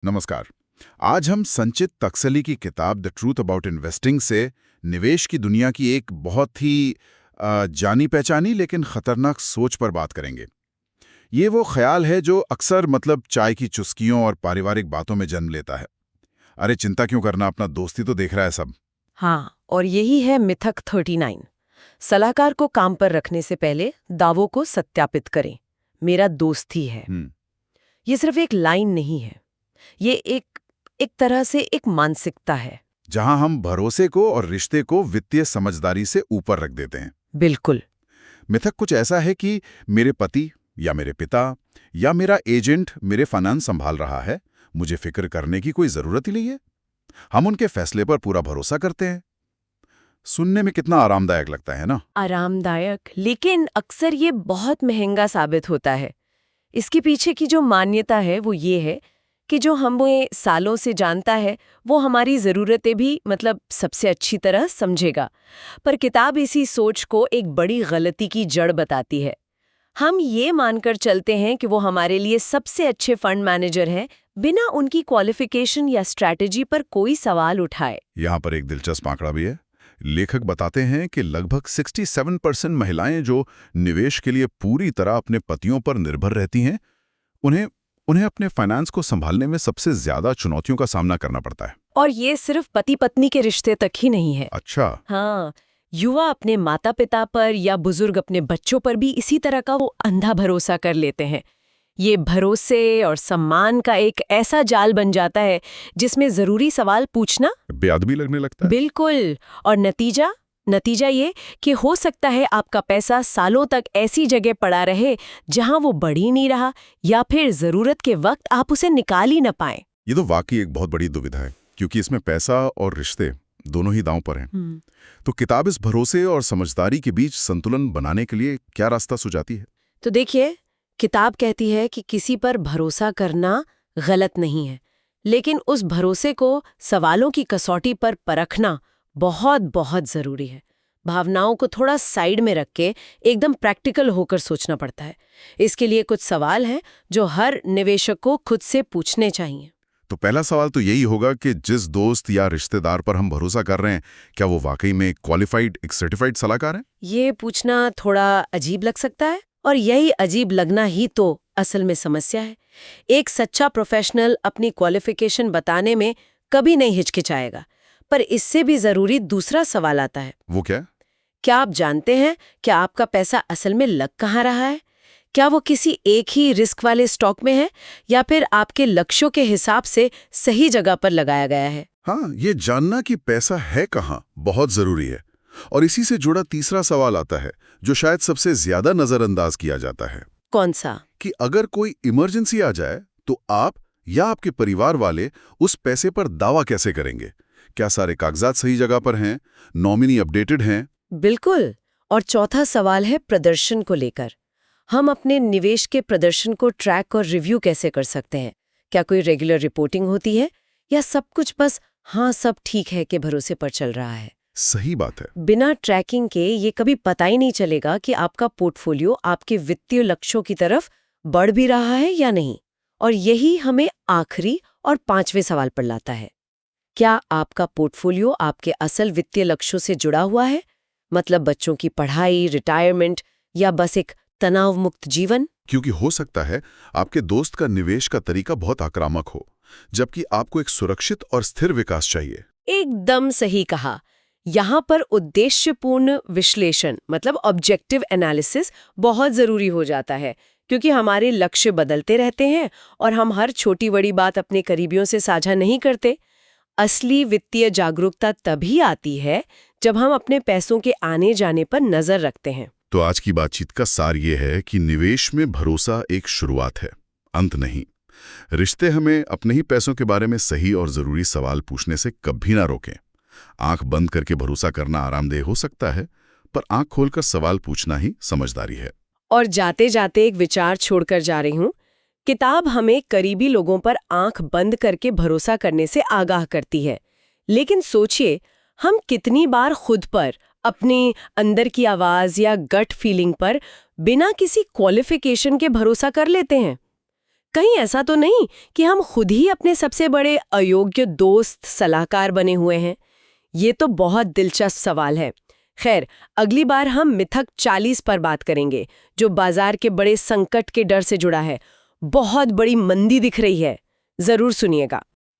नमस्कार। आज हम संचित तकसली की किताब द ट्रूथ अबाउट इन्वेस्टिंग से निवेश की दुनिया की एक बहुत ही जानी पहचानी लेकिन खतरनाक सोच पर बात करेंगे। ये वो ख्याल है जो अक्सर चाय की चुस्कियों और पारिवारिक बातों में जन्म लेता है। अरे चिंता क्यों करना, अपना दोस्ती तो देख रहा है सब। हाँ, और यही है मिथक 39। सलाहकार को काम पर रखने से पहले दावों को सत्यापित करें। मेरा दोस्त ही है। ये सिर्फ एक लाइन नहीं है, ये एक तरह से एक मानसिकता है। जहां हम भरोसे को और रिश्ते को वित्तीय समझदारी से ऊपर रख देते हैं। बिल्कुल। मिथक कुछ ऐसा है कि मेरे पति या मेरे पिता या मेरा एजेंट मेरे फाइनेंस संभाल रहा है, मुझे फिक्र करने की कोई जरूरत ही नहीं है। हम उनके फैसले पर पूरा भरोसा करते हैं। सुनने में कितना आरामदायक लगता है ना? आरामदायक, लेकिन अक्सर ये बहुत महंगा साबित होता है। इसके पीछे की जो मान्यता है वो ये है कि जो हमें सालों से जानता है वो हमारी ज़रूरतें भी सबसे अच्छी तरह समझेगा। पर किताब इसी सोच को एक बड़ी गलती की जड़ बताती है। हम ये मानकर चलते हैं कि वो हमारे लिए सबसे अच्छे फंड मैनेजर हैं, बिना उनकी क्वालिफिकेशन या स्ट्रैटेजी पर कोई सवाल उठाए। यहाँ पर एक दिलचस्प आंकड़ा भी है। लेखक बताते हैं कि लगभग 67% महिलाएं जो निवेश के लिए पूरी तरह अपने पतियों पर निर्भर रहती हैं, उन्हें उन्हें अपने फाइनेंस को संभालने में सबसे ज्यादा चुनौतियों का सामना करना पड़ता है। और ये सिर्फ पति पत्नी के रिश्ते तक ही नहीं है। अच्छा। हाँ, युवा अपने माता पिता पर या बुजुर्ग अपने बच्चों पर भी इसी तरह का वो अंधा भरोसा कर लेते हैं। ये भरोसे और सम्मान का एक ऐसा जाल बन जाता है जिसमें जरूरी सवाल पूछना बेअदबी लगने लगता है। बिल्कुल। और नतीजा ये कि हो सकता है आपका पैसा सालों तक ऐसी जगह पड़ा रहे जहां वो बढ़ ही नहीं रहा, या फिर जरूरत के वक्त आप उसे निकाल ही न पाए। ये तो वाकई एक बहुत बड़ी दुविधा है, क्योंकि इसमें पैसा और रिश्ते दोनों ही दांव पर हैं। तो किताब इस भरोसे और समझदारी के बीच संतुलन बनाने के लिए क्या रास्ता सुझाती है? तो देखिए, किताब कहती है कि किसी पर भरोसा करना गलत नहीं है, लेकिन उस भरोसे को सवालों की कसौटी पर परखना बहुत बहुत जरूरी है। भावनाओं को थोड़ा साइड में रख के एकदम प्रैक्टिकल होकर सोचना पड़ता है। इसके लिए कुछ सवाल हैं जो हर निवेशक को खुद से पूछने चाहिए। तो पहला सवाल तो यही होगा कि जिस दोस्त या रिश्तेदार पर हम भरोसा कर रहे हैं, क्या वो वाकई में क्वालिफाइड, एक सर्टिफाइड सलाहकार है? ये पूछना थोड़ा अजीब लग सकता है, और यही अजीब लगना ही तो असल में समस्या है। एक सच्चा प्रोफेशनल अपनी क्वालिफिकेशन बताने में कभी नहीं हिचकिचाएगा। पर इससे भी जरूरी दूसरा सवाल आता है। वो क्या? क्या आप जानते हैं क्या आपका पैसा असल में लग कहाँ रहा है? क्या वो किसी एक ही रिस्क वाले स्टॉक में है, या फिर आपके लक्ष्यों के हिसाब से सही जगह पर लगाया गया है? हाँ, ये जानना कि पैसा है कहाँ बहुत जरूरी है। और इसी से जुड़ा तीसरा सवाल आता है, जो शायद सबसे ज्यादा नजरअंदाज किया जाता है। कौन सा? कि अगर कोई इमरजेंसी आ जाए तो आप या आपके परिवार वाले उस पैसे पर दावा कैसे करेंगे? क्या सारे कागजात सही जगह पर हैं? नॉमिनी अपडेटेड हैं? बिल्कुल। और चौथा सवाल है प्रदर्शन को लेकर। हम अपने निवेश के प्रदर्शन को ट्रैक और रिव्यू कैसे कर सकते हैं? क्या कोई रेगुलर रिपोर्टिंग होती है, या सब कुछ बस हाँ सब ठीक है के भरोसे पर चल रहा है? सही बात है। बिना ट्रैकिंग के ये कभी पता ही नहीं चलेगा कि आपका पोर्टफोलियो आपके वित्तीय लक्ष्यों की तरफ बढ़ भी रहा है या नहीं। और यही हमें आखिरी और पांचवें सवाल पर लाता है। क्या आपका पोर्टफोलियो आपके असल वित्तीय लक्ष्यों से जुड़ा हुआ है? बच्चों की पढ़ाई, रिटायरमेंट, या बस एक तनाव मुक्त जीवन? क्योंकि हो सकता है आपके दोस्त का निवेश का तरीका बहुत आक्रामक हो, जबकि आपको एक सुरक्षित और स्थिर विकास चाहिए। एकदम सही कहा। यहाँ पर उद्देश्यपूर्ण विश्लेषण ऑब्जेक्टिव एनालिसिस बहुत जरूरी हो जाता है, क्योंकि हमारे लक्ष्य बदलते रहते हैं और हम हर छोटी बड़ी बात अपने करीबियों से साझा नहीं करते। असली वित्तीय जागरूकता तभी आती है जब हम अपने पैसों के आने जाने पर नजर रखते हैं। तो आज की बातचीत का सार ये है कि निवेश में भरोसा एक शुरुआत है, अंत नहीं। रिश्ते हमें अपने ही पैसों के बारे में सही और जरूरी सवाल पूछने से कभी ना रोकें। आंख बंद करके भरोसा करना आरामदेह हो सकता है, पर आंख खोलकर सवाल पूछना ही समझदारी है। और जाते जाते एक विचार छोड़कर जा रही हूँ। किताब हमें करीबी लोगों पर आंख बंद करके भरोसा करने से आगाह करती है, लेकिन सोचिए हम कितनी बार खुद पर, अपनी अंदर की आवाज या गट फीलिंग पर बिना किसी क्वालिफिकेशन के भरोसा कर लेते हैं। कहीं ऐसा तो नहीं कि हम खुद ही अपने सबसे बड़े अयोग्य दोस्त सलाहकार बने हुए हैं? ये तो बहुत दिलचस्प सवाल है। खैर, अगली बार हम मिथक 40 पर बात करेंगे, जो बाजार के बड़े संकट के डर से जुड़ा है। बहुत बड़ी मंदी दिख रही है। जरूर सुनिएगा।